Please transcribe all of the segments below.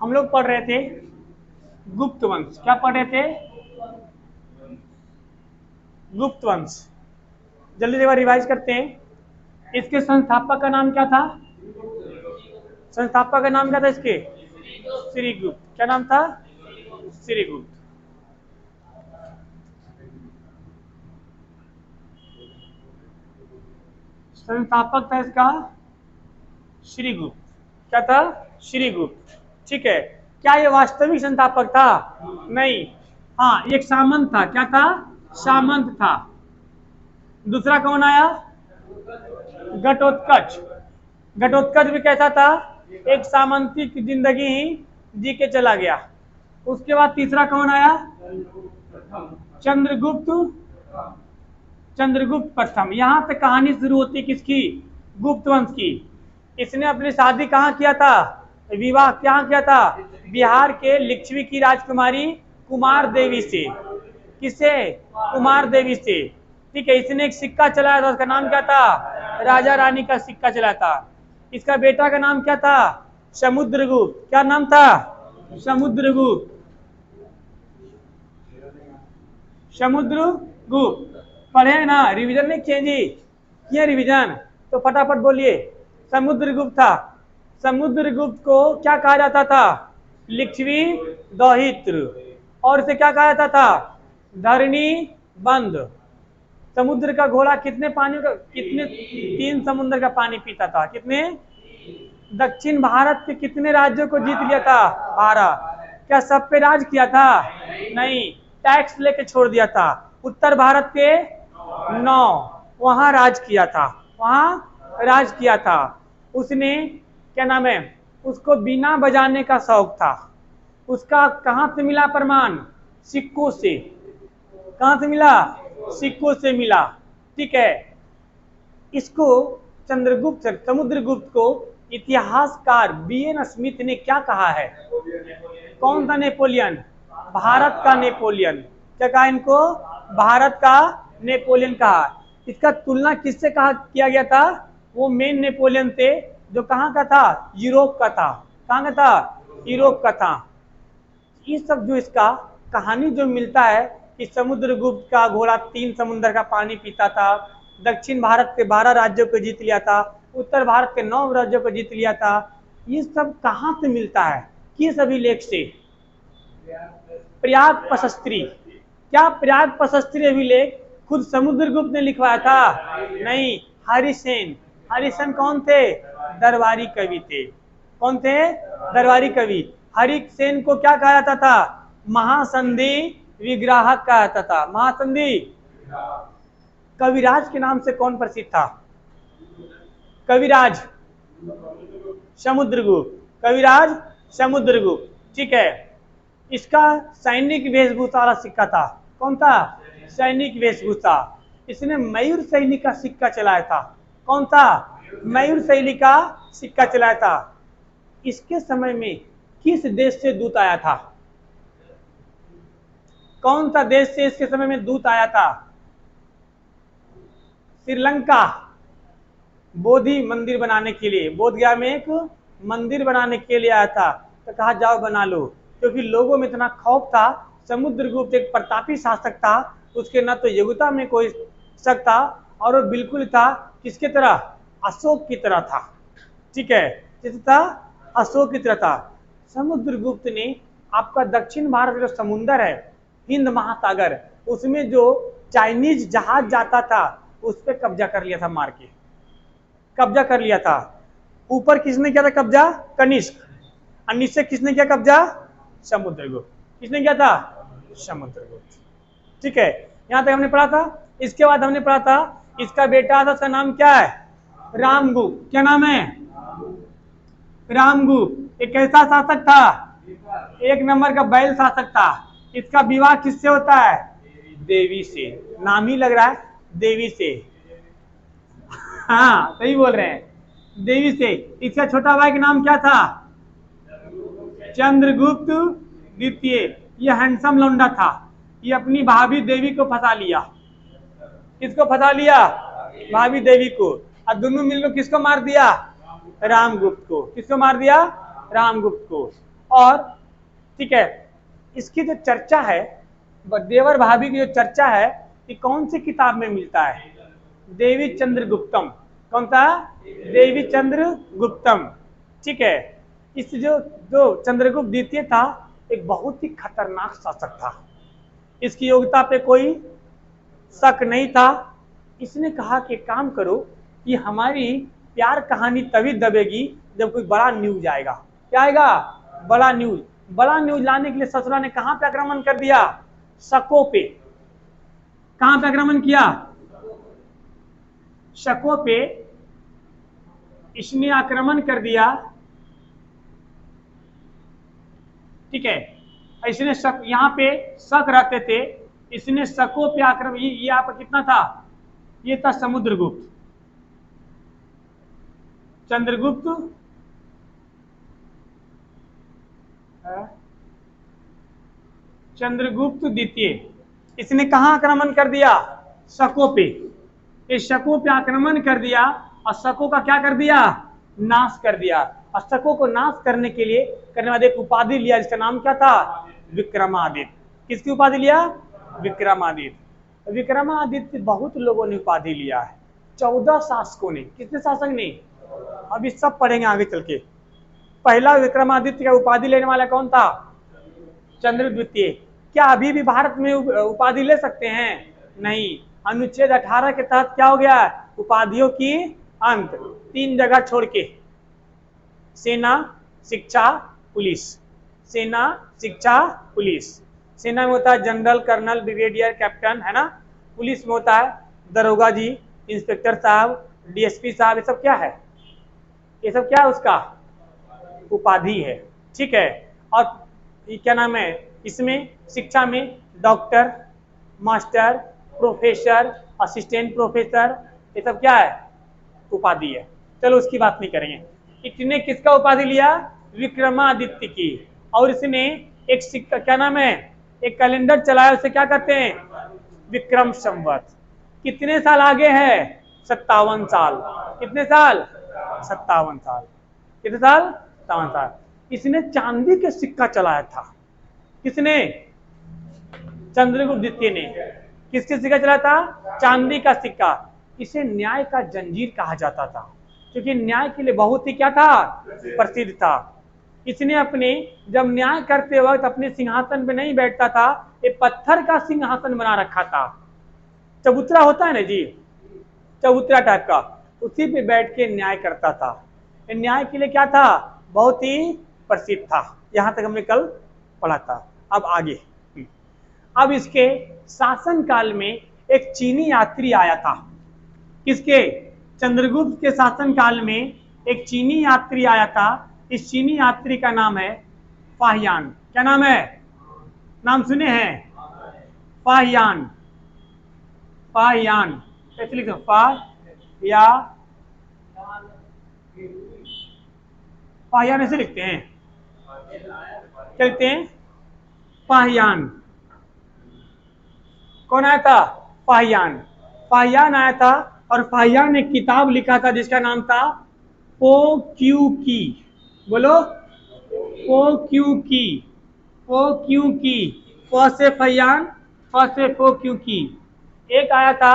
हम लोग पढ़ रहे थे गुप्त वंश। क्या पढ़ रहे थे? गुप्त वंश। जल्दी से एक बार रिवाइज करते हैं। इसके संस्थापक का नाम क्या था? संस्थापक का नाम क्या था इसके? श्रीगुप्त। क्या नाम था? श्रीगुप्त। संस्थापक था इसका श्रीगुप्त। क्या था? श्रीगुप्त। ठीक है। क्या ये वास्तविक संस्थापक था? नहीं। हाँ, एक सामंत था। क्या था? सामंत था। दूसरा कौन आया? घटोत्कच। घटोत्कच भी कैसा था? एक सामंतिक जिंदगी ही जी के चला गया। उसके बाद तीसरा कौन आया? चंद्रगुप्त। चंद्रगुप्त प्रथम। यहां पे कहानी शुरू होती किसकी? गुप्त वंश की। इसने अपनी शादी कहाँ किया था? विवाह क्या किया था? बिहार के लिच्छवी की राजकुमारी कुमार देवी से। किससे? कुमार देवी से। ठीक है। इसने एक सिक्का चलाया था, उसका नाम क्या था? राजा रानी का सिक्का चलाया था। इसका बेटा का नाम क्या था? समुद्रगुप्त। क्या नाम था? समुद्रगुप्त। समुद्रगुप्त। पढ़े ना? रिवीजन नहीं किए जी? किए रिवीजन? तो फटाफट बोलिए। समुद्रगुप्त था। समुद्रगुप्त को क्या कहा जाता था? लिच्छवी दौहित्र। और इसे क्या कहा जाता था? धरणी बंद। समुद्र का घोड़ा कितने पानी का, कितने 3 समुद्र का पानी पीता था? कितने? दक्षिण भारत के कितने राज्यों को जीत लिया था? 12। क्या सब पे राज किया था? नहीं, टैक्स लेके छोड़ दिया था। उत्तर भारत के 9 वहां राज किया था। वहां राज किया था। उसने क्या नाम है, उसको बीना बजाने का शौक था। उसका कहां से मिला प्रमाण? सिक्कों से। कहां से मिला? सिक्कों से मिला। ठीक है। इसको चंद्रगुप्त समुद्रगुप्त को इतिहासकार बीएन स्मिथ ने क्या कहा है? कौन सा नेपोलियन? भारत का नेपोलियन। क्या कहा इनको? भारत का नेपोलियन कहा। इसका तुलना किससे कहा किया गया था? वो मेन नेपोलियन थे जो कहाँ का था? यूरोप का था। कहाँ का था? यूरोप का था। ये सब जो इसका कहानी जो मिलता है कि समुद्रगुप्त का घोड़ा 3 समुद्र का पानी पीता था, दक्षिण भारत के 12 राज्यों को जीत लिया था, उत्तर भारत के 9 राज्यों को जीत लिया था। ये सब कहाँ से मिलता है? किस अभिलेख से? प्रयाग प्रशस्त्री। क्या प्रयाग प्रशस्त्री अभिलेख खुद समुद्रगुप्त ने लिखवाया था? नहीं, हरिसेन। हरिसेन कौन थे? दरबारी कवि थे। कौन थे? दरबारी कवि। हरिसेन को क्या कहा जाता था? महासंधि विग्राहक कहा जाता था। महासंधि। कविराज के नाम से कौन प्रसिद्ध था? कविराज समुद्रगुप्त। कविराज समुद्रगुप्त। ठीक है। इसका सैनिक वेशभूषा वाला सिक्का था। कौन था? सैनिक वेशभूषा। इसने मयूर शैली का सिक्का चलाया था। कौन था? मयूर शैली का सिक्का चलाया था। इसके समय में किस देश से दूत आया था? कौन सा देश से इसके समय में दूत आया था? श्रीलंका। बोधि मंदिर बनाने के लिए, बोधगया में एक मंदिर बनाने के लिए आया था। तो कहा जाओ बना लो, क्योंकि लोगों में इतना खौफ था। समुद्रगुप्त एक प्रतापी शासक था, उसके न तो योग्यता में कोई शक था, और वो बिल्कुल था किसके तरह? अशोक की तरह था। ठीक है। किस था? अशोक की तरह था। समुद्रगुप्त ने आपका दक्षिण भारत जो समुद्र है, हिंद महासागर, उसमें जो चाइनीज जहाज जाता था उस पर कब्जा कर लिया था। मार के कब्जा कर लिया था। ऊपर किसने किया था कब्जा? कनिष्क। और नीचे किसने किया कब्जा? समुद्रगुप्त। किसने किया था? समुद्रगुप्त। ठीक है। यहां तक हमने पढ़ा था। इसके बाद हमने पढ़ा था इसका बेटा था, उसका नाम क्या है? रामगुप्त। क्या नाम है? रामगुप्त। एक कैसा शासक था? एक नंबर का बैल शासक था। इसका विवाह किससे होता है? देवी से। नाम ही लग रहा है देवी से। हाँ, सही बोल रहे हैं, देवी से। इसका छोटा भाई का नाम क्या था? चंद्रगुप्त द्वितीय। ये हैंडसम लौंडा था। ये अपनी भाभी देवी को फंसा लिया। किसको फंसा लिया? भाभी देवी को। और दोनों मिलकर किसको मार दिया? रामगुप्त को। किसको मार दिया? रामगुप्त को। और ठीक है, इसकी जो चर्चा है, देवर भाभी की जो चर्चा है, ये कौन सी किताब में मिलता है? देवी चंद्रगुप्तम। कौन सा? देवी चंद्रगुप्तम। ठीक है, इस जो जो चंद्रगुप्त द्वितीय था, एक बहुत ही खतरनाक शासक था। इसकी योग्यता पे कोई शक नहीं था। इसने कहा कि काम करो कि हमारी प्यार कहानी तभी दबेगी जब कोई बड़ा न्यूज आएगा। क्या आएगा? बड़ा न्यूज। बड़ा न्यूज लाने के लिए ससुरा ने कहां पे आक्रमण कर दिया? शकों पे। कहां पे आक्रमण किया? शकों पे इसने आक्रमण कर दिया। ठीक है, इसने शक, यहाँ पे शक रहते थे, इसने शकों पे आक्रमण, ये आपका कितना था? ये था समुद्रगुप्त, चंद्रगुप्त चंद्रगुप्त द्वितीय। इसने कहां आक्रमण कर दिया? शकों पे। इस शकों पे आक्रमण कर दिया और शकों का क्या कर दिया? नाश कर दिया। और शकों को नाश करने के लिए करने वाले एक उपाधि लिया, जिसका नाम क्या था? विक्रमादित्य। किसकी उपाधि लिया? विक्रमादित्य। विक्रमादित्य बहुत लोगों ने उपाधि लिया है, 14 शासकों ने। कितने शासक ने? अभी सब पढ़ेंगे आगे चल के। पहला विक्रमादित्य का उपाधि लेने वाला कौन था? चंद्र द्वितीय। क्या अभी भी भारत में उपाधि ले सकते हैं? नहीं। अनुच्छेद 18 के तहत क्या हो गया? उपाधियों की अंत। 3 जगह छोड़ के, सेना, शिक्षा, पुलिस। सेना, शिक्षा, पुलिस। सेना में होता है जनरल, कर्नल, ब्रिगेडियर, कैप्टन, है ना। पुलिस में होता है दरोगा जी, इंस्पेक्टर साहब, डीएसपी साहब। ये सब क्या है? ये सब क्या है? उसका उपाधि है। ठीक है, और ये क्या नाम है? इसमें शिक्षा में doctor, master, professor, assistant professor, ये सब क्या है? उपाधि है। चलो उसकी बात नहीं करेंगे। इसने किसका उपाधि लिया? विक्रमादित्य की। और इसने एक सिक्का, क्या नाम है, एक कैलेंडर चलाया, उसे क्या कहते हैं? विक्रम संवत। कितने साल आगे है? 57 साल। कितने साल? 57 साल। कितने साल? 57 साल। इसने चांदी के सिक्का चलाया था। किसने? चंद्रगुप्त द्वितीय ने। किसके सिक्का चलाया था? चांदी का सिक्का। इसे न्याय का जंजीर कहा जाता था, क्योंकि न्याय के लिए बहुत ही क्या था? प्रसिद्ध था। इसने अपने, जब न्याय करते वक्त अपने सिंहासन पे नहीं बैठता था, ये पत्थर का सिंहासन बना रखा था। चबूतरा होता है ना जी, चबूतरा टाइप का, उसी पे बैठ के न्याय करता था। न्याय के लिए क्या था? बहुत ही प्रसिद्ध था। यहां तक हमने कल पढ़ा था। अब आगे, अब इसके शासन काल में एक चीनी यात्री आया था। किसके? चंद्रगुप्त के शासन काल में एक चीनी यात्री आया था। इस चीनी यात्री का नाम है फाहियान। क्या नाम है? नाम सुने हैं? फाहियान। फाहियान कैसे लिखते हैं? फाहियान ऐसे लिखते हैं। क्या लिखते हैं? फाहियान। कौन आया था? फाहियान। फाहियान आया था और फाहियान ने किताब लिखा था जिसका नाम था पोक्यूकी। बोलो, पोक्यूकी। पोक्यूकी। फ से फाहियान, फ से पोक्यूकी। एक आया था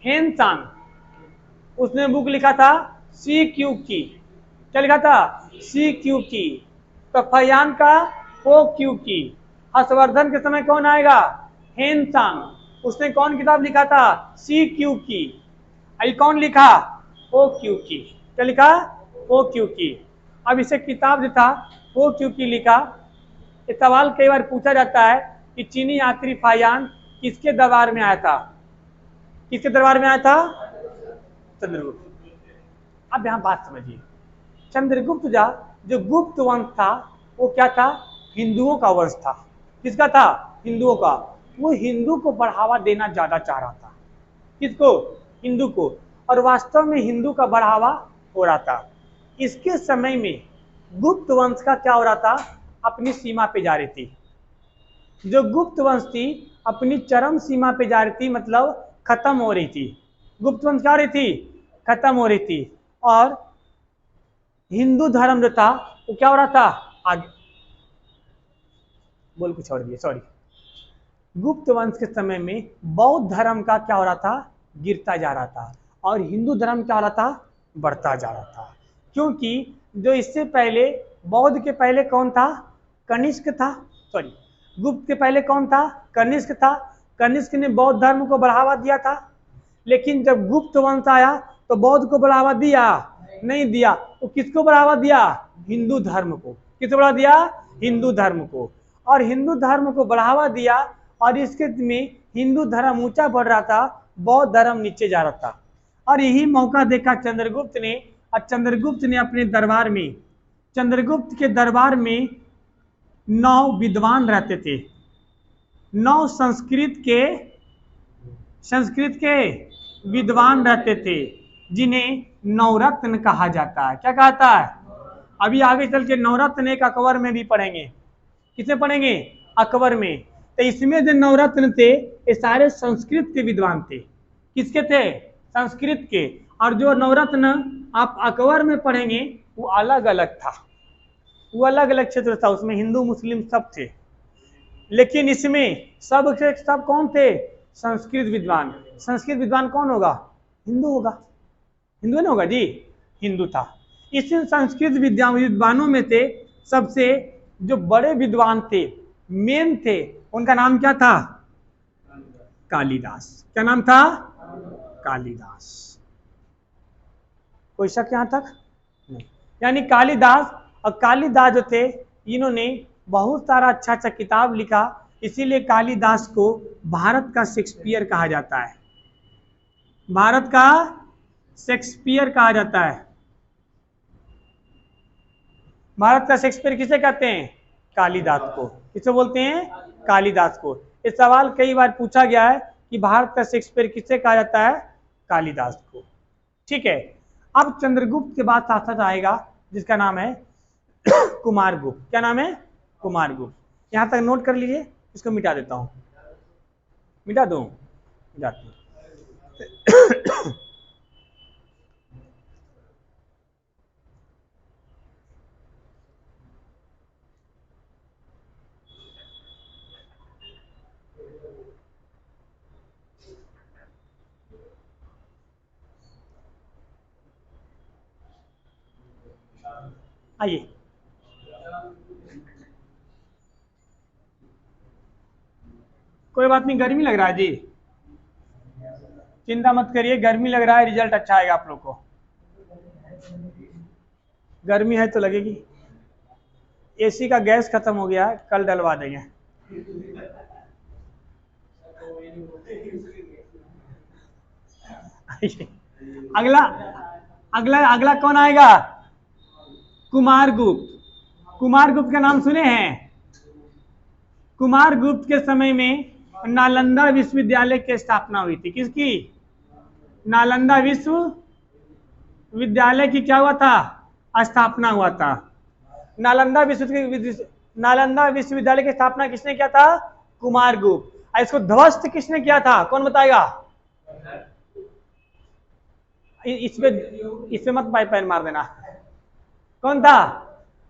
हेनसांग, उसने बुक लिखा था सी क्यू की। क्या लिखा था? सी क्यू की। तो फाहियान का पोक्यूकी। हर्षवर्धन के समय कौन आएगा? हेनसांग। उसने कौन किताब लिखा था? सी क्यू की। अभी कौन लिखा? ओ क्यू की। क्या लिखा? ओ क्यू की। अब इसे किताब जो था ओ क्यू की लिखा। ये सवाल कई बार पूछा जाता है कि चीनी यात्री फाहियान किसके दरबार में आया था? किसके दरबार में आया था? चंद्रगुप्त। अब यहां बात समझिए, चंद्रगुप्त जो गुप्त वंश था, वो क्या था? हिंदुओं का वंश था। किसका था? हिंदुओं का। वो हिंदू को बढ़ावा देना ज्यादा चाह रहा था। किसको? हिंदू को। और वास्तव में हिंदू का बढ़ावा हो रहा था। इसके समय में गुप्त वंश का क्या हो रहा था? अपनी सीमा पे जा रही थी। जो गुप्त वंश थी अपनी चरम सीमा पे जा रही थी, मतलब खत्म हो रही थी। गुप्त वंश क्या हो रही थी? खत्म हो रही थी। और हिंदू धर्म जो था वो क्या हो रहा था? आगे। बोल कुछ और दिए, सॉरी। गुप्त वंश के समय में बौद्ध धर्म का क्या हो रहा था, गिरता जा रहा था, और हिंदू धर्म क्या हो रहा था, बढ़ता जा रहा था। क्योंकि जो इससे पहले, बौद्ध के पहले कौन था, कनिष्क था, सॉरी, गुप्त के पहले कौन था, कनिष्क था। कनिष्क ने बौद्ध धर्म को बढ़ावा दिया था, लेकिन जब गुप्त वंश आया तो बौद्ध को बढ़ावा दिया नहीं दिया, तो किसको बढ़ावा दिया, हिंदू धर्म को। किसको बढ़ावा दिया, हिंदू धर्म को। और हिंदू धर्म को बढ़ावा दिया, और इसके में हिंदू धर्म ऊंचा बढ़ रहा था, बौद्ध धर्म नीचे जा रहा था। और यही मौका देखा चंद्रगुप्त ने, और चंद्रगुप्त ने अपने दरबार में, चंद्रगुप्त के दरबार में 9 विद्वान रहते थे, 9 संस्कृत के विद्वान रहते थे, जिन्हें नवरत्न कहा जाता है। क्या कहता है, अभी आगे चल के नवरत्न एक अकबर में भी पढ़ेंगे। किसमें पढ़ेंगे, अकबर में। तो इसमें जो नवरत्न थे ये सारे संस्कृत के विद्वान थे। किसके थे, संस्कृत के। और जो नवरत्न आप अकबर में पढ़ेंगे वो अलग अलग था, वो अलग अलग क्षेत्र था, उसमें हिंदू मुस्लिम सब थे। लेकिन इसमें सब से सब कौन थे, संस्कृत विद्वान। संस्कृत विद्वान कौन होगा, हिंदू होगा, हिंदू ना होगा जी, हिंदू था। इस संस्कृत विद्वानों में थे सबसे जो बड़े विद्वान थे, मेन थे, उनका नाम क्या था, कालिदास। क्या नाम था, कालिदास। कोई शक यहां तक नहीं। यानी कालिदास, और कालिदास जो थे इन्होंने बहुत सारा अच्छा अच्छा किताब लिखा, इसीलिए कालिदास को भारत का शेक्सपियर कहा जाता है। भारत का शेक्सपियर कहा जाता है। भारत का शेक्सपियर किसे कहते हैं, कालिदास को। किसे बोलते हैं, कालिदास को। ये सवाल कई बार पूछा गया है कि भारत का शेक्सपियर किसे कहा जाता है, कालिदास को। ठीक है, अब चंद्रगुप्त के बाद साथ साथ आएगा जिसका नाम है कुमारगुप्त। क्या नाम है, कुमारगुप्त। यहां तक नोट कर लीजिए, इसको मिटा देता हूं, मिटा दूं, मिटाती हूं। आइए, कोई बात नहीं, गर्मी लग रहा है जी, चिंता मत करिए, गर्मी लग रहा है, रिजल्ट अच्छा आएगा आप लोग को। गर्मी है तो लगेगी। एसी का गैस खत्म हो गया है, कल डलवा देंगे। अगला अगला अगला कौन आएगा, कुमारगुप्त। कुमारगुप्त का नाम सुने हैं। कुमारगुप्त के समय में नालंदा विश्वविद्यालय की स्थापना हुई थी। किसकी, नालंदा विश्वविद्यालय की क्या हुआ था, स्थापना हुआ था। नालंदा विश्वविद्यालय की स्थापना किसने किया था, कुमारगुप्त। इसको ध्वस्त किसने किया था, कौन बताएगा। इसमें मत पैन मार देना। कौन था,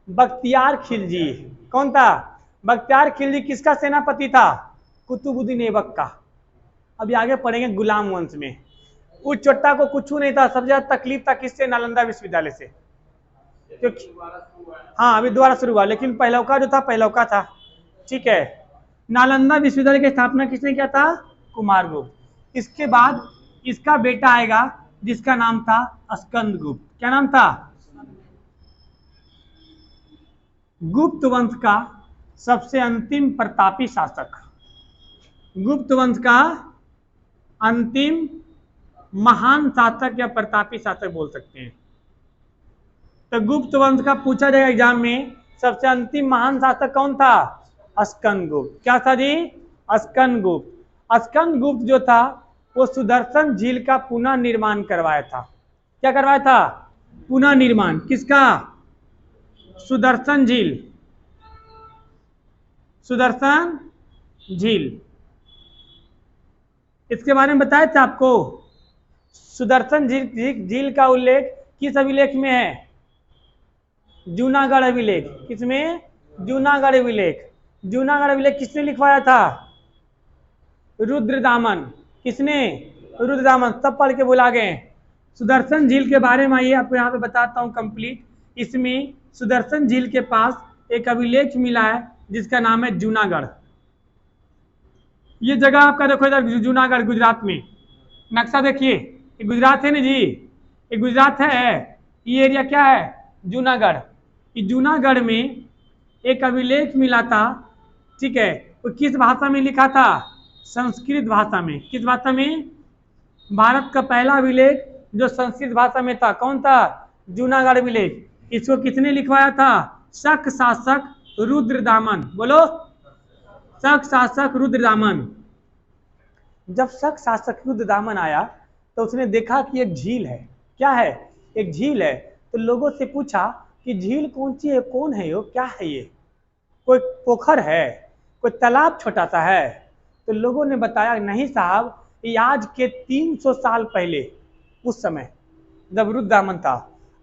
बख्तियार खिलजी। कौन था, बख्तियार खिलजी किसका सेनापति था, कुतुबुद्दीन ऐबक का। अभी आगे पढ़ेंगे गुलाम वंश में। उस चोट्टा को कुछ नहीं था, सबसे ज्यादा तकलीफ था किससे, नालंदा विश्वविद्यालय से। क्योंकि हाँ अभी दोबारा शुरू हुआ, लेकिन पहलौका जो था पहलौका था। ठीक है, नालंदा विश्वविद्यालय की स्थापना किसने किया था, कुमारगुप्त। इसके बाद इसका बेटा आएगा जिसका नाम था स्कंदगुप्त। क्या नाम था, गुप्त वंश का सबसे अंतिम प्रतापी शासक। गुप्त वंश का अंतिम महान शासक या प्रतापी शासक बोल सकते हैं। तो गुप्त वंश का पूछा जाएगा एग्जाम में, सबसे अंतिम महान शासक कौन था, स्कंदगुप्त। क्या था जी, स्कंदगुप्त। स्कंदगुप्त जो था वो सुदर्शन झील का पुनः निर्माण करवाया था। क्या करवाया था, पुनः निर्माण। किसका, सुदर्शन झील। सुदर्शन झील, इसके बारे में बताया था आपको। सुदर्शन झील का उल्लेख किस अभिलेख में है, जूनागढ़ अभिलेख। किसमें, जूनागढ़ अभिलेख। जूनागढ़ अभिलेख किसने लिखवाया था? रुद्रदामन। किसने? रुद्रदामन। सब पढ़ के भुला गए। सुदर्शन झील के बारे में आइए आपको यहाँ पे बताता हूँ कंप्लीट। इसमें सुदर्शन झील के पास एक अभिलेख मिला है जिसका नाम है जूनागढ़। ये जगह आपका देखो इधर जूनागढ़ गुजरात में, नक्शा देखिए, ये गुजरात है ना जी, ये गुजरात है। ये एरिया क्या है? जूनागढ़। ये जूनागढ़ में एक अभिलेख मिला था, ठीक है। वो किस भाषा में लिखा था? संस्कृत भाषा में। किस भाषा में? भारत का पहला अभिलेख जो संस्कृत भाषा में था, कौन था? जूनागढ़ अभिलेख। इसको किसने लिखवाया था? शक शासक रुद्रदामन। बोलो, शक शासक रुद्रदामन। जब शक शासक रुद्रदामन आया तो उसने देखा कि एक झील है। क्या है? एक झील है। तो लोगों से पूछा कि झील कौन सी है, कौन है ये, क्या है ये? कोई पोखर है, कोई तालाब छोटा सा है? तो लोगों ने बताया नहीं साहब, ये आज के 300 साल पहले, उस समय जब रुद्रदामन था,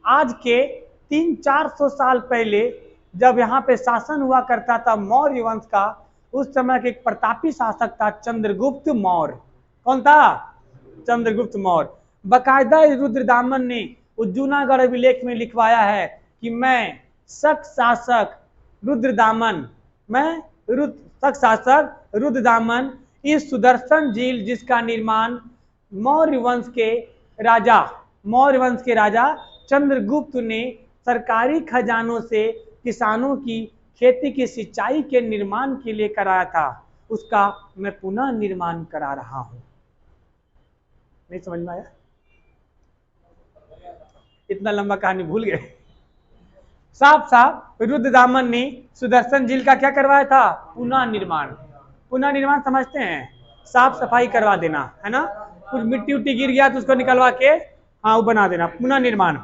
आज के 300-400 साल पहले जब यहाँ पे शासन हुआ करता था मौर्य वंश का, उस समय के एक प्रतापी शासक था चंद्रगुप्त मौर्य। कौन था? चंद्रगुप्त मौर्य। बकायदा रुद्रदामन ने उस जूनागढ़ अभिलेख में लिखवाया है कि मैं शक शासक रुद्रदामन, मैं शक शासक रुद्रदामन इस सुदर्शन झील जिसका निर्माण मौर्य वंश के राजा चंद्रगुप्त ने सरकारी खजानों से किसानों की खेती की सिंचाई के निर्माण के लिए कराया था, उसका मैं पुनः निर्माण करा रहा हूं। नहीं समझ में आया? इतना लंबा कहानी भूल गए? साफ साफ रुद्रदामन ने सुदर्शन झील का क्या करवाया था? पुनः निर्माण। पुनः निर्माण समझते हैं? साफ सफाई करवा देना, है ना? कुछ मिट्टी उट्टी गिर गया तो उसको निकलवा के हाँ वो बना देना, पुनः निर्माण।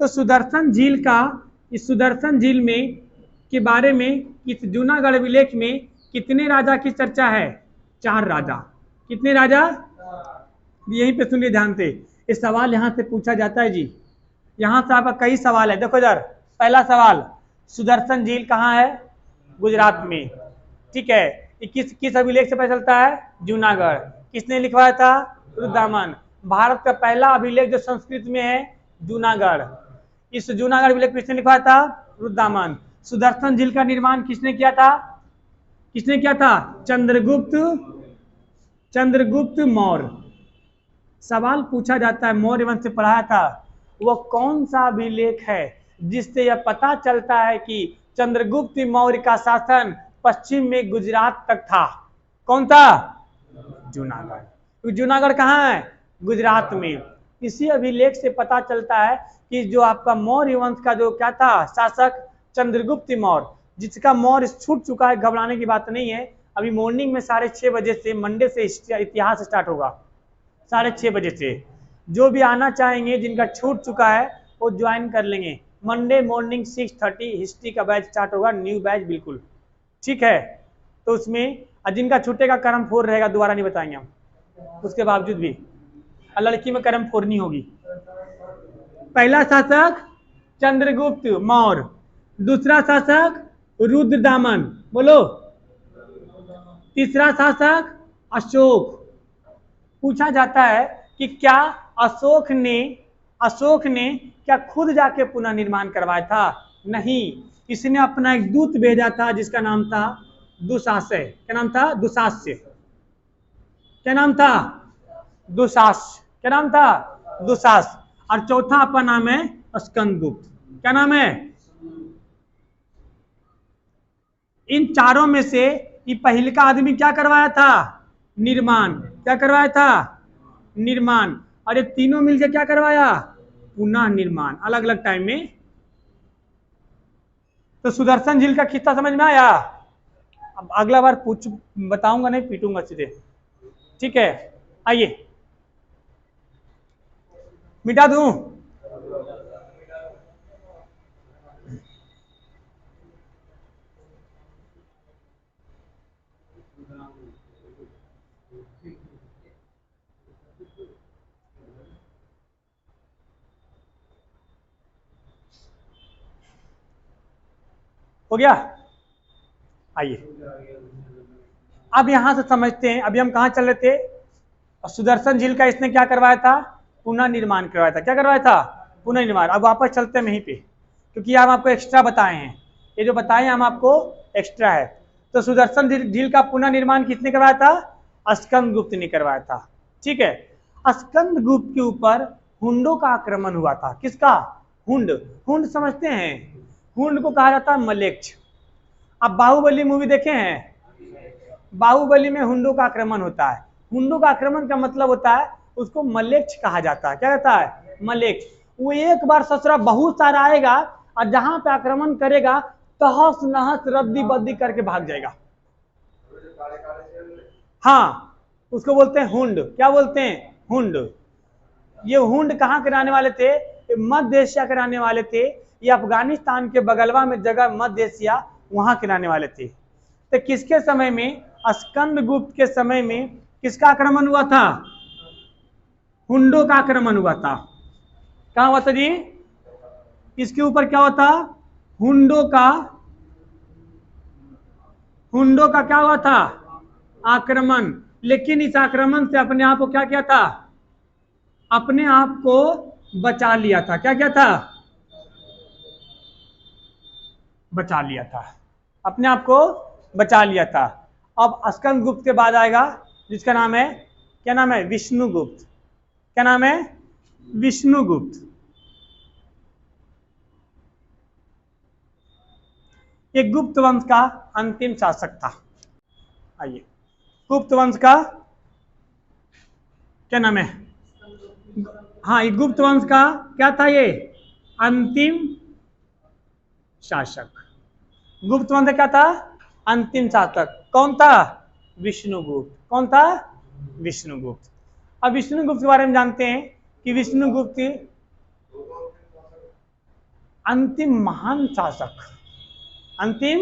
तो सुदर्शन झील का, इस सुदर्शन झील में के बारे में इस जूनागढ़ अभिलेख में कितने राजा की चर्चा है? 4 राजा। कितने राजा? यहीं पे सुनिए ध्यान से, इस सवाल यहाँ से पूछा जाता है जी। यहाँ से आपका कई सवाल है। देखो इधर पहला सवाल, सुदर्शन झील कहाँ है? गुजरात में, ठीक है। ये किस अभिलेख से पता चलता है? जूनागढ़। किसने लिखवाया था? रुद्रदामन। भारत का पहला अभिलेख जो संस्कृत में है, जूनागढ़। इस जूनागढ़ अभिलेख किसने लिखवाया था? रुद्रदामन। सुदर्शन झील का निर्माण किसने किया था? किसने किया था? चंद्रगुप्त मौर्य। सवाल पूछा जाता है, मौर्य वंश से पढ़ाया था, वो कौन सा अभिलेख है जिससे यह पता चलता है कि चंद्रगुप्त मौर्य का शासन पश्चिम में गुजरात तक था? कौन था? जूनागढ़। जूनागढ़ कहाँ है? गुजरात में। इसी अभिलेख से पता चलता है कि जो आपका मौर्य वंश का जो क्या था शासक, चंद्रगुप्त मौर्य, जिसका मौर्य छूट चुका है, घबराने की बात नहीं है। अभी मॉर्निंग में 6:30 बजे से, मंडे से इतिहास स्टार्ट होगा 6:30 बजे से। जो भी आना चाहेंगे, जिनका छूट चुका है वो ज्वाइन कर लेंगे। मंडे मॉर्निंग 6:30 हिस्ट्री का बैच स्टार्ट होगा, न्यू बैच बिल्कुल, ठीक है। तो उसमें जिनका छूटेगा करम 4 रहेगा, दोबारा नहीं बताएंगे हम, उसके बावजूद भी लड़की में करम 4 नहीं होगी। पहला शासक चंद्रगुप्त मौर्य, दूसरा शासक रुद्रदामन, बोलो। तीसरा शासक अशोक। पूछा जाता है कि क्या अशोक ने क्या खुद जाके पुनः निर्माण करवाया था? नहीं, इसने अपना एक दूत भेजा था जिसका नाम था दुशास्य। क्या नाम था? दुशास्य। क्या नाम था? दुशास्य। क्या नाम था? दुशास्य। और चौथा अपना नाम है स्कंदगुप्त। क्या नाम है? इन चारों में से ये पहले का आदमी क्या करवाया था? निर्माण। क्या करवाया था? निर्माण। और ये तीनों मिलकर क्या करवाया? पुनः निर्माण, अलग अलग टाइम में। तो सुदर्शन झील का किस्सा समझ में आया? अब अगला बार बताऊंगा नहीं, पीटूंगा सीधे, ठीक है। आइए, मिटा दूं? हो गया? आइए अब यहां से समझते हैं, अभी हम कहाँ चल रहे थे, सुदर्शन झील का इसने क्या करवाया था, पुनर्निर्माण करवाया था। क्या करवाया था, पुनर्निर्माण। अब वापस चलते हैं वहीं पे, क्योंकि हम आपको एक्स्ट्रा बताए हैं, ये जो बताए हम आपको एक्स्ट्रा है। तो सुदर्शन झील का पुनर्निर्माण किसने करवाया था, स्कंदगुप्त ने करवाया था। ठीक है, स्कंदगुप्त के ऊपर हुंडों का आक्रमण हुआ था। किसका, हुंड। हुंड समझते हैं, हुंड को कहा जाता है मलेच्छ। अब बाहुबली मूवी देखे हैं, बाहुबली में हुंडों का आक्रमण होता है। हुंडों का आक्रमण का मतलब होता है उसको मलेच्छ कहा जाता है। क्या कहता है, मलेच्छ। वो एक बार ससुरा बहुत सारा आएगा और जहां पे आक्रमण करेगा तहस नहस रद्दी बद्दी करके भाग जाएगा। हाँ, उसको बोलते हैं हुंड। क्या बोलते हैं, हुंड। ये हुंड कहाँ के रहने वाले थे, मध्य एशिया के रहने वाले थे। ये अफगानिस्तान के बगलवा में जगह मध्य एशिया, वहां के रहने वाले थे। तो किसके समय में, स्कंदगुप्त के समय में किसका आक्रमण हुआ था, हुंडों का आक्रमण हुआ था। क्या हुआ था जी, इसके ऊपर क्या हुआ था, हुंडों का क्या हुआ था, आक्रमण। लेकिन इस आक्रमण से अपने आप को क्या किया था, अपने आप को बचा लिया था। क्या किया था, बचा लिया था, अपने आप को बचा लिया था। अब स्कंदगुप्त के बाद आएगा जिसका नाम है, क्या नाम है, विष्णुगुप्त। क्या नाम है, विष्णुगुप्त। ये गुप्त वंश का अंतिम शासक था। आइए, गुप्त वंश का क्या नाम है, हाँ, ये गुप्त वंश का क्या था, ये अंतिम शासक। गुप्त वंश क्या था, अंतिम शासक। कौन था, विष्णुगुप्त। कौन था, विष्णुगुप्त। अब विष्णुगुप्त के बारे में जानते हैं कि विष्णुगुप्त अंतिम महान शासक, अंतिम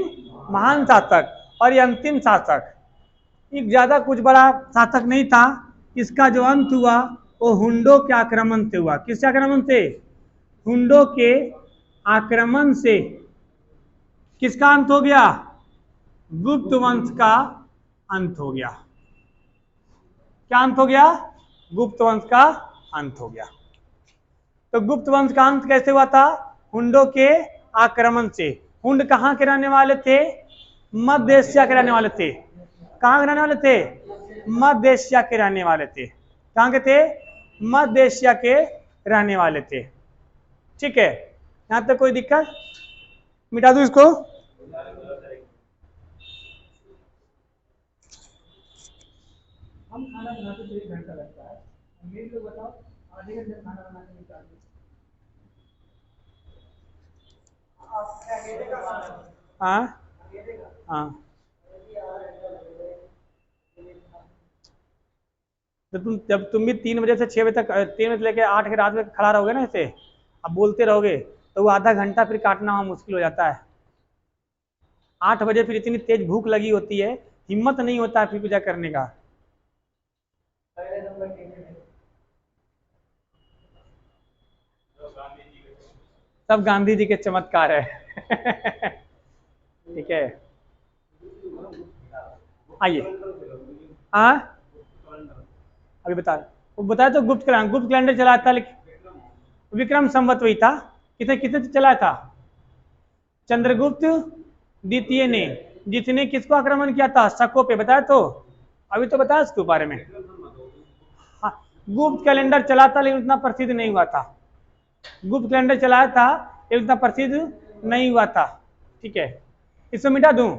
महान शासक। और ये अंतिम शासक एक ज्यादा कुछ बड़ा शासक नहीं था। इसका जो अंत हुआ वो हुंडों के आक्रमण से हुआ। किसके आक्रमण से, हुंडों के आक्रमण से। किसका अंत हो गया, गुप्त वंश का अंत हो गया। क्या अंत हो गया, गुप्त वंश का अंत हो गया। तो गुप्त वंश का अंत कैसे हुआ था, हुंडों के आक्रमण से। हुंड कहाँ के रहने वाले थे, मध्य एशिया के रहने वाले थे। कहाँ के रहने वाले थे, मध्य एशिया के रहने वाले थे। कहाँ के थे, मध्य एशिया के रहने वाले थे। ठीक है, यहां तक कोई दिक्कत, मिटा दूं इसको। हम खाना बनाते तो 1 घंटा लगता है, मेरे को बताओ आधे घंटे में खाना बनाने में क्या। हाँ हाँ, तो तुम भी 3 बजे से 6 बजे तक, 3 बजे से लेकर 8 के रात में खड़ा रहोगे ना ऐसे, अब बोलते रहोगे तो वो आधा घंटा फिर काटना वहाँ मुश्किल हो जाता है। 8 बजे फिर इतनी तेज भूख लगी होती है, हिम्मत नहीं होता है फिर पूजा करने का। सब गांधी जी के चमत्कार है। ठीक है, आइए। हाँ, अभी वो बताया तो गुप्त कैलेंडर चलाया था, लेकिन विक्रम संवत वही था। कितने कितने चलाया था, चंद्रगुप्त द्वितीय ने, जिसने किसको आक्रमण किया था, शकों पे। बताया तो, अभी तो बताया उसके बारे में। हाँ, गुप्त कैलेंडर चला था लेकिन उतना प्रसिद्ध नहीं हुआ था। गुप्त कैलेंडर चलाया था लेकिन उतना प्रसिद्ध नहीं हुआ था। ठीक है, इसको मिटा दूं।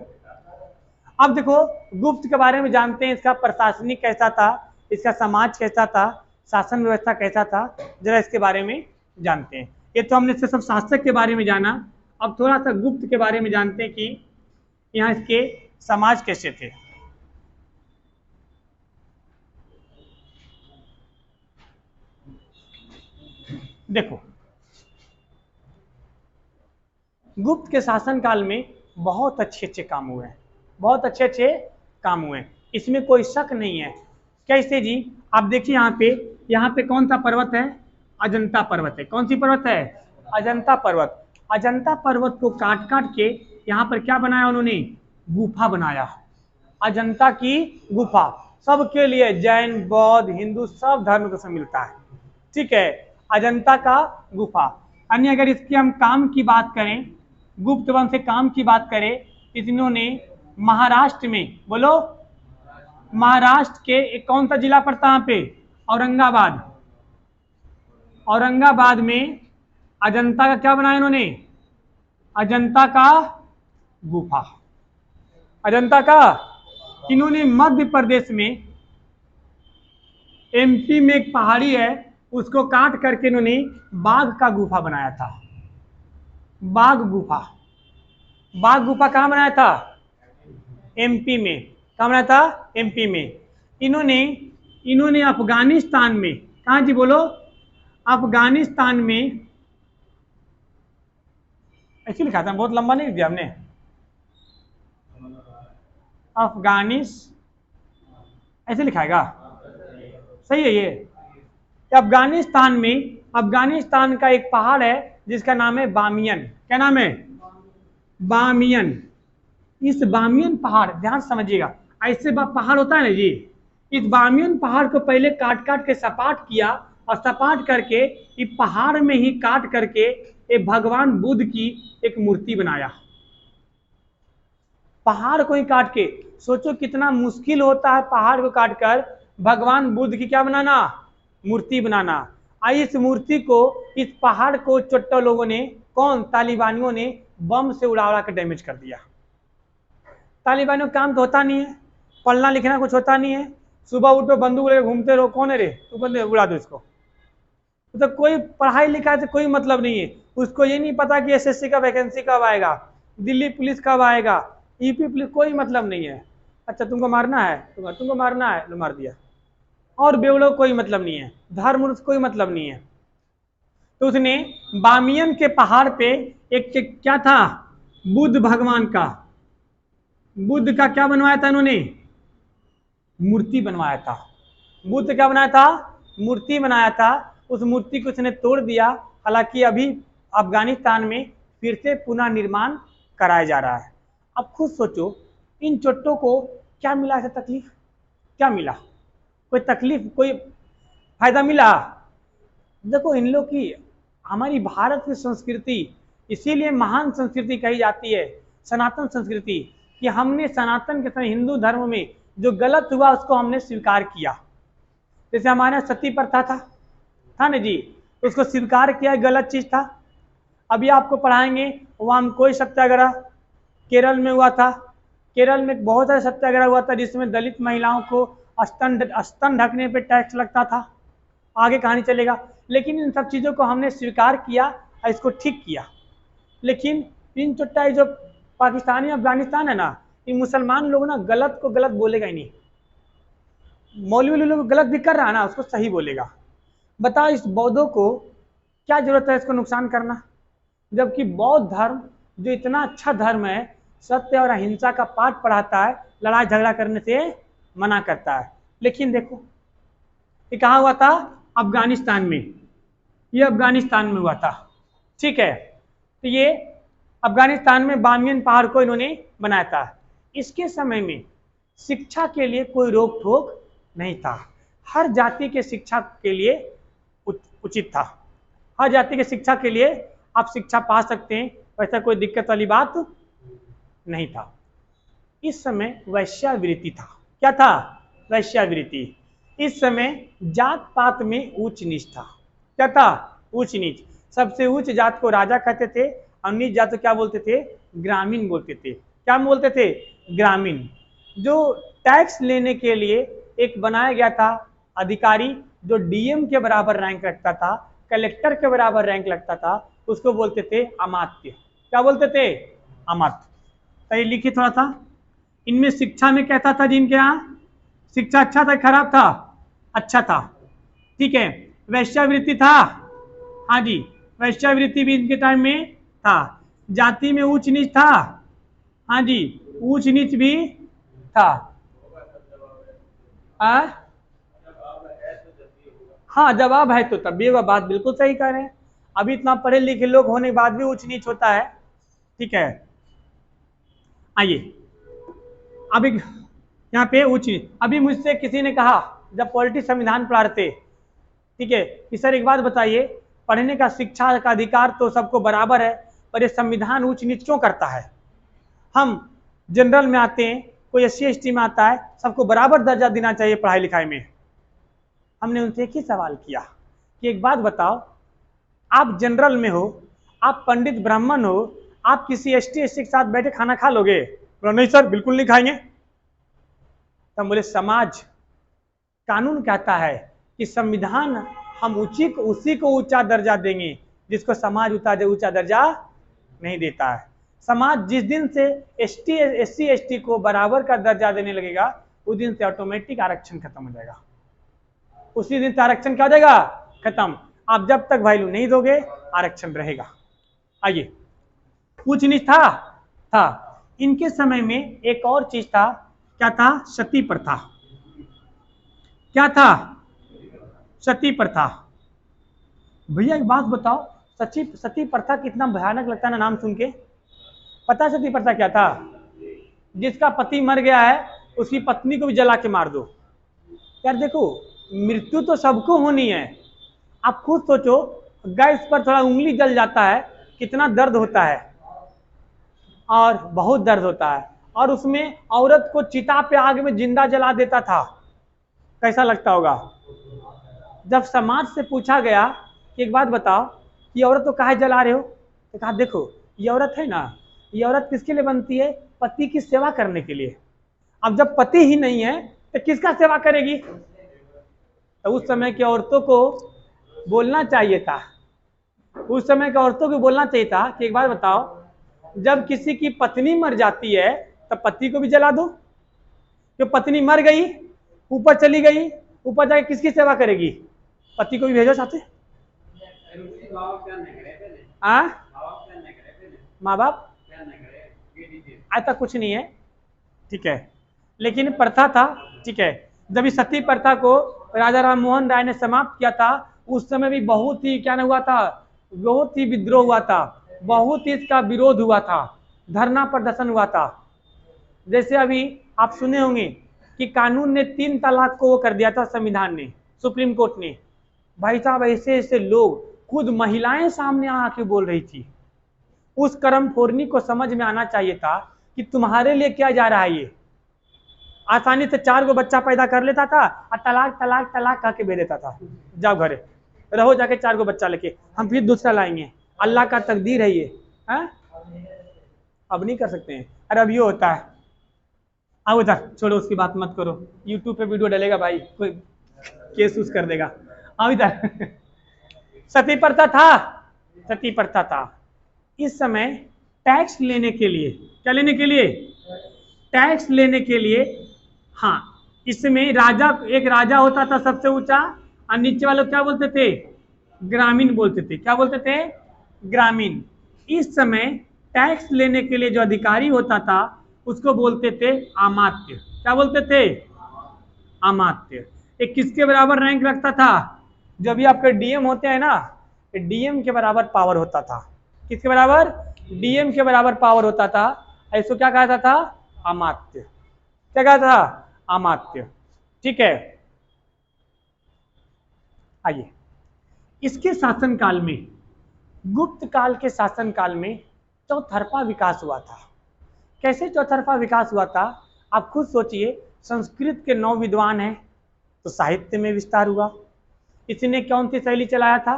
अब देखो, गुप्त के बारे में जानते हैं, इसका प्रशासनिक कैसा था, इसका समाज कैसा था, शासन व्यवस्था कैसा था, जरा इसके बारे में जानते हैं। ये तो हमने सब शासक के बारे में जाना, अब थोड़ा सा गुप्त के बारे में जानते हैं कि यहाँ इसके समाज कैसे थे। देखो, गुप्त के शासन काल में बहुत अच्छे अच्छे काम हुए हैं, बहुत अच्छे अच्छे काम हुए हैं, इसमें कोई शक नहीं है। कैसे जी, आप देखिए यहाँ पे कौन सा पर्वत है, अजंता पर्वत है। कौन सी पर्वत है, अजंता पर्वत। अजंता पर्वत को काट काट के यहाँ पर क्या बनाया उन्होंने, गुफा बनाया, अजंता की गुफा, सबके लिए, जैन बौद्ध हिंदू सब धर्म को सब मिलता है, ठीक है, अजंता का गुफा। अन्य अगर इसके हम काम की बात करें, गुप्त वंश के काम की बात करें, इन्होंने महाराष्ट्र में, बोलो, महाराष्ट्र के एक कौन सा जिला पड़ता है यहाँ पे, औरंगाबाद, औरंगाबाद में अजंता का क्या बनाया इन्होंने, अजंता का गुफा, अजंता का। इन्होंने मध्य प्रदेश में, एमपी में एक पहाड़ी है, उसको काट करके इन्होंने बाघ का गुफा बनाया था, बाघ गुफा, बाघ गुफा कहाँ बनाया था, एमपी में, कहाँ बनाया था, एमपी में। इन्होंने अफगानिस्तान में, कहाँ जी बोलो, अफगानिस्तान में, ऐसे लिखा था, बहुत लंबा नहीं दिया हमने, ऐसे लिखाएगा, सही है ये। अफगानिस्तान में, अफगानिस्तान का एक पहाड़ है जिसका नाम है बामियन, क्या नाम है, बामियन। इस बामियन पहाड़, ध्यान समझिएगा, ऐसे पहाड़ होता है ना जी, इस बामियन पहाड़ को पहले काट काट के सपाट किया, और सपाट करके इस पहाड़ में ही काट करके एक भगवान बुद्ध की एक मूर्ति बनाया, पहाड़ को ही काट के। सोचो कितना मुश्किल होता है पहाड़ को काटकर भगवान बुद्ध की क्या बनाना, मूर्ति बनाना। आई इस मूर्ति को, इस पहाड़ को चोट्टा लोगों ने, कौन, तालिबानियों ने बम से उड़ा उड़ा कर डैमेज कर दिया। तालिबानियों का काम तो होता नहीं है, पढ़ना लिखना कुछ होता नहीं है, सुबह उठो बंदूक लेकर घूमते रहो, कौन है रे तू, बंदे उड़ा दो इसको। तो कोई पढ़ाई लिखाई से कोई मतलब नहीं है, उसको ये नहीं पता कि एसएससी का वैकेंसी कब आएगा, दिल्ली पुलिस कब आएगा, ईपी पुलिस, कोई मतलब नहीं है। अच्छा तुमको मारना है, तुमको मारना है, लो मार दिया, और बेवड़ो कोई मतलब नहीं है, धर्म कोई मतलब नहीं है। तो उसने बामियन के पहाड़ पे एक क्या था, बुद्ध भगवान का, बुद्ध का क्या बनवाया था इन्होंने, मूर्ति बनवाया था। बुद्ध क्या बनाया था, मूर्ति बनाया था। उस मूर्ति को उसने तोड़ दिया, हालांकि अभी अफगानिस्तान में फिर से पुनः निर्माण कराया जा रहा है। अब खुद सोचो इन चोट्टों को क्या मिला है, तकलीफ क्या मिला, कोई तकलीफ, कोई फायदा मिला। देखो इन लोग की, हमारी भारत की संस्कृति इसीलिए महान संस्कृति कही जाती है, सनातन संस्कृति, कि हमने सनातन के समय हिंदू धर्म में जो गलत हुआ उसको हमने स्वीकार किया। जैसे हमारे यहाँ सती प्रथा था ना जी, उसको स्वीकार किया, गलत चीज था। अभी आपको पढ़ाएंगे, वहां कोई सत्याग्रह केरल में हुआ था, केरल में बहुत सारे सत्याग्रह हुआ था जिसमें दलित महिलाओं को स्तन ढकने पे टैक्स लगता था, आगे कहानी चलेगा। लेकिन इन सब चीज़ों को हमने स्वीकार किया और इसको ठीक किया। लेकिन इन चुट्टा जो पाकिस्तानी अफगानिस्तान है ना, इन मुसलमान लोग ना गलत को गलत बोलेगा ही नहीं, मौलवी लोग गलत भी कर रहा है ना उसको सही बोलेगा। बताओ इस बौद्धों को क्या जरूरत है इसको नुकसान करना, जबकि बौद्ध धर्म जो इतना अच्छा धर्म है, सत्य और अहिंसा का पाठ पढ़ाता है, लड़ाई झगड़ा करने से मना करता है। लेकिन देखो ये कहाँ हुआ था, अफगानिस्तान में, ये अफगानिस्तान में हुआ था, ठीक है। तो ये अफगानिस्तान में बामियन पहाड़ को इन्होंने बनाया था। इसके समय में शिक्षा के लिए कोई रोक टोक नहीं था, हर जाति के शिक्षा के लिए उचित था, हर जाति के शिक्षा के लिए आप शिक्षा पा सकते हैं, वैसा कोई दिक्कत वाली बात नहीं था। इस समय वैश्यावृत्ति था, क्या था, वैश्यावृत्ति। इस समय जात पात में ऊंच नीच था, क्या था, ऊंच नीच। सबसे ऊंच जात को राजा कहते थे और नीच जात को क्या बोलते थे, ग्रामीण बोलते थे। क्या बोलते थे, ग्रामीण। जो टैक्स लेने के लिए एक बनाया गया था अधिकारी जो डीएम के बराबर रैंक रखता था, कलेक्टर के बराबर रैंक लगता था, उसको बोलते थे अमात्य। क्या बोलते थे, अमात्य। तो ये लिखिए थोड़ा सा। इनमें शिक्षा में कहता था जिनके यहाँ शिक्षा अच्छा था खराब था, अच्छा था, ठीक है। वैश्यावृत्ति था, हाँ जी, वैश्यावृत्ति भी इनके टाइम में था। जाति में ऊंच नीच था, हाँ जी, ऊंच नीच भी था। हाँ जवाब है तो तब भी, वह बात बिल्कुल सही कह रहे हैं। अभी इतना पढ़े लिखे लोग होने के बाद भी ऊंच नीच होता है, ठीक है। आइए अभी यहाँ पे अभी मुझसे किसी ने कहा जब पॉलिटिक्स संविधान पढ़ा रहे थे, ठीक है, कि सर एक बात बताइए, पढ़ने का शिक्षा का अधिकार तो सबको बराबर है, पर ये संविधान ऊंच नीच क्यों करता है? हम जनरल में आते हैं, कोई SC ST में आता है, सबको बराबर दर्जा देना चाहिए पढ़ाई लिखाई में। हमने उनसे एक ही सवाल किया कि एक बात बताओ, आप जनरल में हो, आप पंडित ब्राह्मण हो, आप किसी ST SC के साथ बैठे खाना खा लोगे? बोला नहीं सर, बिल्कुल नहीं खाएंगे। तब बोले समाज, कानून कहता है कि संविधान हम उसी को ऊंचा दर्जा देंगे जिसको समाज ऊंचा दर्जा नहीं देता है। समाज जिस दिन से SC ST को बराबर का दर्जा देने लगेगा, उस दिन से ऑटोमेटिक आरक्षण खत्म हो जाएगा। उसी दिन से आरक्षण क्या हो जाएगा? खत्म। आप जब तक वैल्यू नहीं दोगे, आरक्षण रहेगा। आइए, ऊंच नीच था। इनके समय में एक और चीज था, क्या था? सती प्रथा। क्या था? सती प्रथा। भैया एक बात बताओ, सती प्रथा कितना भयानक लगता है ना नाम सुन के। पता है सती प्रथा क्या था? जिसका पति मर गया है, उसकी पत्नी को भी जला के मार दो। यार देखो, मृत्यु तो सबको होनी है। आप खुद सोचो, गैस पर थोड़ा उंगली जल जाता है, कितना दर्द होता है, और बहुत दर्द होता है। और उसमें औरत को चिता पे आग में जिंदा जला देता था, कैसा लगता होगा? जब समाज से पूछा गया कि एक बात बताओ, ये औरत तो काहे जला रहे हो, तो कहा देखो, ये औरत है ना, ये औरत किसके लिए बनती है? पति की सेवा करने के लिए। अब जब पति ही नहीं है तो किसका सेवा करेगी? तो उस समय की औरतों को बोलना चाहिए था, कि एक बात बताओ, जब किसी की पत्नी मर जाती है तब पति को भी जला दो। जो पत्नी मर गई, ऊपर चली गई, ऊपर जाके किसकी सेवा करेगी? पति को भी भेजो साथे। माँ बाप ऐसा कुछ नहीं है, ठीक है, लेकिन प्रथा था, ठीक है। जब इस सती प्रथा को राजा राम मोहन राय ने समाप्त किया था, उस समय भी बहुत ही क्या हुआ था? बहुत ही विद्रोह हुआ था, बहुत ही इसका विरोध हुआ था, धरना प्रदर्शन हुआ था। जैसे अभी आप सुने होंगे कि कानून ने 3 तलाक को वो कर दिया था, संविधान ने, सुप्रीम कोर्ट ने। भाई साहब, ऐसे ऐसे लोग, खुद महिलाएं सामने आके बोल रही थी। उस कर्मफोरनी को समझ में आना चाहिए था कि तुम्हारे लिए क्या जा रहा है। ये आसानी से 4 गो बच्चा पैदा कर लेता था और तलाक तलाक तलाक कह के भेज देता था, जाओ घरे रहो, जाके 4 गो बच्चा लेके, हम फिर दूसरा लाएंगे, अल्लाह का तकदीर है ये है? अब नहीं कर सकते हैं। अरे अब ये होता है, आओ उधर, छोड़ो उसकी बात मत करो, यूट्यूब पे वीडियो डालेगा भाई, कोई केस उस कर देगा। आओ इधर। सती प्रथा था। इस समय टैक्स लेने के लिए, क्या लेने के लिए? टैक्स लेने के लिए। हाँ, इसमें एक राजा होता था सबसे ऊंचा, और नीचे वाले क्या बोलते थे? ग्रामीण बोलते थे। क्या बोलते थे? ग्रामीण। इस समय टैक्स लेने के लिए जो अधिकारी होता था उसको बोलते थे अमात्य। क्या बोलते थे? अमात्य। एक किसके बराबर रैंक रखता था? जो भी आपके DM होते हैं ना, DM के बराबर पावर होता था। किसके बराबर? DM के बराबर पावर होता था। ऐसो क्या कहा था? अमात्य। क्या कहा था? अमात्य। ठीक है, आइए, इसके शासनकाल में, गुप्त काल के शासनकाल में चौतरफा विकास हुआ था। कैसे चौतरफा विकास हुआ था? आप खुद सोचिए, संस्कृत के 9 विद्वान हैं, तो साहित्य में विस्तार हुआ। इसने कौन सी शैली चलाया था?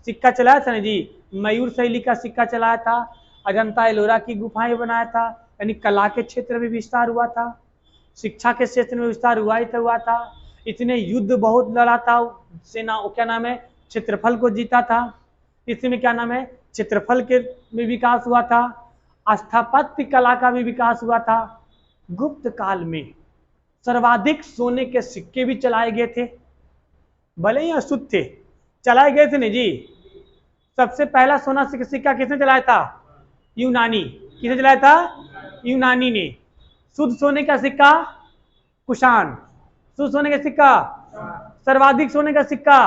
सिक्का चलाया था ना जी, मयूर शैली का सिक्का चलाया था। अजंता एलोरा की गुफाएं बनाया था, यानी कला के क्षेत्र में विस्तार हुआ था, शिक्षा के क्षेत्र में विस्तार हुआ था। इसने युद्ध बहुत लड़ा था, सेना क्या नाम है, क्षेत्रफल को जीता था। इसमें क्या नाम है, क्षेत्रफल के में विकास हुआ था। स्थापत्य कला का भी विकास हुआ था। गुप्त काल में सर्वाधिक सोने के सिक्के भी चलाए गए थे, भले ही अशुद्ध थे, चलाए गए थे नहीं जी। सबसे पहला सोना सिक्का किसने चलाया था? यूनानी। किसने चलाया था? यूनानी ने। शुद्ध सोने का सिक्का कुषाण। शुद्ध सोने का सिक्का, सर्वाधिक सोने का सिक्का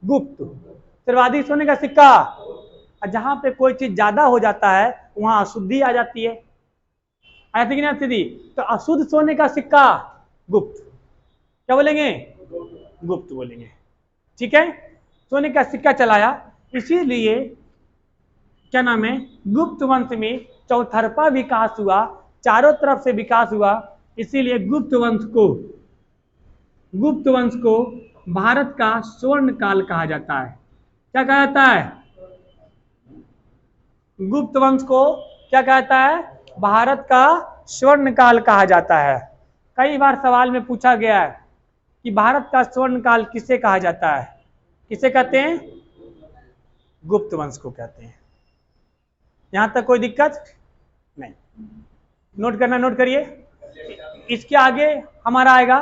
गुप्त। सर्वाधिक सोने का सिक्का, जहां पे कोई चीज ज्यादा हो जाता है वहां अशुद्धि आ जाती है। आया थी कि नहीं आती थी? तो अशुद्ध सोने का सिक्का गुप्त, क्या बोलेंगे? गुप्त बोलेंगे। ठीक है, सोने का सिक्का चलाया, इसीलिए क्या नाम है, गुप्त वंश में चौतरफा विकास हुआ, चारों तरफ से विकास हुआ, इसीलिए गुप्त वंश को भारत का स्वर्ण काल कहा जाता है। क्या कहा जाता है? गुप्त वंश को क्या कहता है? भारत का स्वर्ण काल कहा जाता है। कई बार सवाल में पूछा गया है कि भारत का स्वर्ण काल किसे कहा जाता है? किसे कहते हैं? गुप्त वंश को कहते हैं। यहां तक कोई दिक्कत नहीं? नोट करना, नोट करिए। इसके आगे हमारा आएगा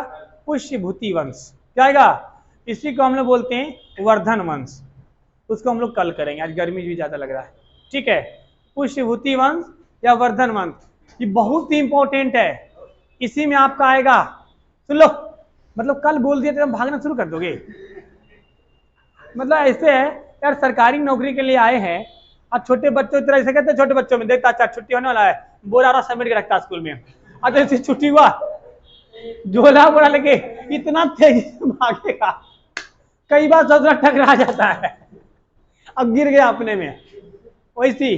पुष्यभूति वंश। क्या आएगा? इसी को हम लोग बोलते हैं वर्धन वंश। उसको हम लोग कल करेंगे, आज गर्मी भी ज्यादा लग रहा है। ठीक है, पुष्यभूति वंश या वर्धन वंश, ये बहुत ही इंपॉर्टेंट है। इसी में आपका आएगा, सुन लो, मतलब कल बोल दिया तो हम भागना शुरू कर दोगे। मतलब ऐसे है यार, सरकारी नौकरी के लिए आए हैं और छोटे बच्चों की तरह ऐसे कहते हैं, छोटे बच्चों में देखता अच्छा छुट्टी होने वाला है, बोरा और समेट के रखता स्कूल में। अब जैसे छुट्टी हुआ, झोला बोरा लेके इतना तेजी से भागेगा, कई बार ससुरा टकरा जाता है, अब गिर गया अपने में। वैसी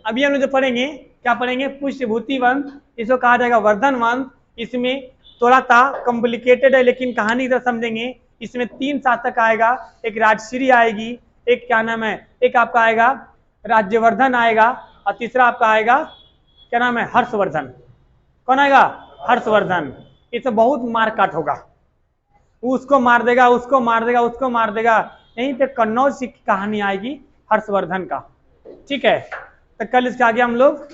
अभी हम लोग जो पढ़ेंगे, क्या पढ़ेंगे? पुष्यभूति वंश, इसको कहा जाएगा वर्धन वंश। इसमें थोड़ा सा कॉम्प्लिकेटेड है, लेकिन कहानी इधर समझेंगे। इसमें 3 शासक आएगा, एक राजश्री आएगी, एक क्या नाम है, एक आपका आएगा राज्यवर्धन आएगा, और तीसरा आपका आएगा क्या नाम है, हर्षवर्धन। कौन आएगा? हर्षवर्धन। इससे बहुत मारकाट होगा, उसको मार देगा, उसको मार देगा, उसको मार देगा। यहीं पे कन्नौज की कहानी आएगी हर्षवर्धन का। ठीक है, तो कल इसके आगे हम लोग